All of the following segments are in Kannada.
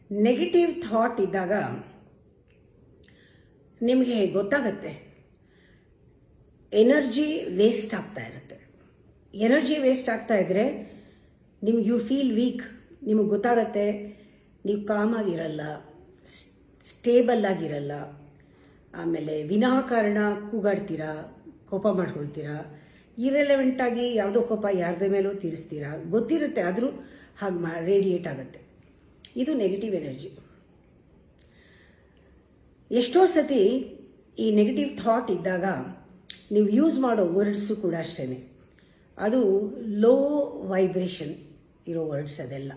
ನೆಗೆಟಿವ್ ಥಾಟ್ ಇದ್ದಾಗ ನಿಮಗೆ ಗೊತ್ತಾಗತ್ತೆ ಎನರ್ಜಿ ವೇಸ್ಟ್ ಆಗ್ತಾ ಇರುತ್ತೆ. ಎನರ್ಜಿ ವೇಸ್ಟ್ ಆಗ್ತಾ ಇದ್ದರೆ ನಿಮ್ಗೆ ಯು ಫೀಲ್ ವೀಕ್. ನಿಮಗೆ ಗೊತ್ತಾಗತ್ತೆ ನೀವು ಕಾಮಾಗಿರಲ್ಲ, ಸ್ಟೇಬಲ್ ಆಗಿರಲ್ಲ, ಆಮೇಲೆ ವಿನಾಕಾರಣ ಕೂಗಾಡ್ತೀರಾ, ಕೋಪ ಮಾಡ್ಕೊಳ್ತೀರಾ, ಇರೆಲೆವೆಂಟಾಗಿ ಯಾವುದೋ ಕೋಪ ಯಾರ್ದ ಮೇಲೂ ತೀರಿಸ್ತೀರಾ, ಗೊತ್ತಿರುತ್ತೆ ಆದರೂ ಹಾಗೆ ರೇಡಿಯೇಟ್ ಆಗುತ್ತೆ. ಇದು ನೆಗೆಟಿವ್ ಎನರ್ಜಿ. ಎಷ್ಟೋ ಸತಿ ಈ ನೆಗೆಟಿವ್ ಥಾಟ್ ಇದ್ದಾಗ ನೀವು ಯೂಸ್ ಮಾಡೋ ವರ್ಡ್ಸು ಕೂಡ ಅಷ್ಟೇ, ಅದು ಲೋ ವೈಬ್ರೇಷನ್ ಇರೋ ವರ್ಡ್ಸ್. ಅದೆಲ್ಲ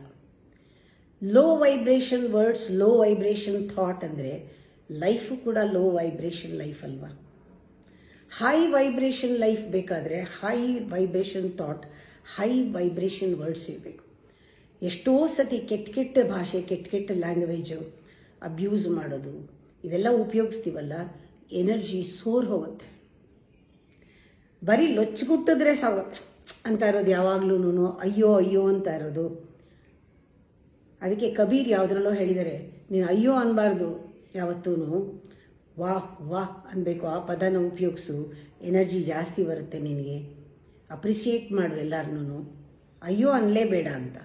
low vibration words, low vibration thought ಅಂದರೆ ಲೈಫು ಕೂಡ ಲೋ ವೈಬ್ರೇಷನ್ ಲೈಫ್ ಅಲ್ವಾ. ಹೈ ವೈಬ್ರೇಷನ್ ಲೈಫ್ ಬೇಕಾದರೆ high vibration thought, high vibration words ಇರಬೇಕು. ಎಷ್ಟೋ ಸತಿ ಕೆಟ್ಟ ಭಾಷೆ, ಕೆಟ್ಟ ಲ್ಯಾಂಗ್ವೇಜು ಅಬ್ಯೂಸ್ ಮಾಡೋದು ಇದೆಲ್ಲ ಉಪಯೋಗಿಸ್ತೀವಲ್ಲ, ಎನರ್ಜಿ ಸೋರ್ ಹೋಗುತ್ತೆ. ಬರೀ ಲೊಚ್ಚಗುಟ್ಟಿದ್ರೆ ಅಂತ ಇರೋದು, ಯಾವಾಗಲೂ ಅಯ್ಯೋ ಅಯ್ಯೋ ಅಂತ ಇರೋದು. ಅದಕ್ಕೆ ಕಬೀರ್ ಯಾವುದ್ರಲ್ಲೋ ಹೇಳಿದರೆ, ನೀನು ಅಯ್ಯೋ ಅನ್ನಬಾರ್ದು, ಯಾವತ್ತೂ ವಾಹ್ ವಾಹ್ ಅನ್ನಬೇಕು. ಆ ಪದನ ಉಪಯೋಗಿಸು, ಎನರ್ಜಿ ಜಾಸ್ತಿ ಬರುತ್ತೆ ನಿನಗೆ. ಅಪ್ರಿಸಿಯೇಟ್ ಮಾಡು ಎಲ್ಲರನ್ನೂ, ಅಯ್ಯೋ ಅನ್ನಲೇಬೇಡ ಅಂತ.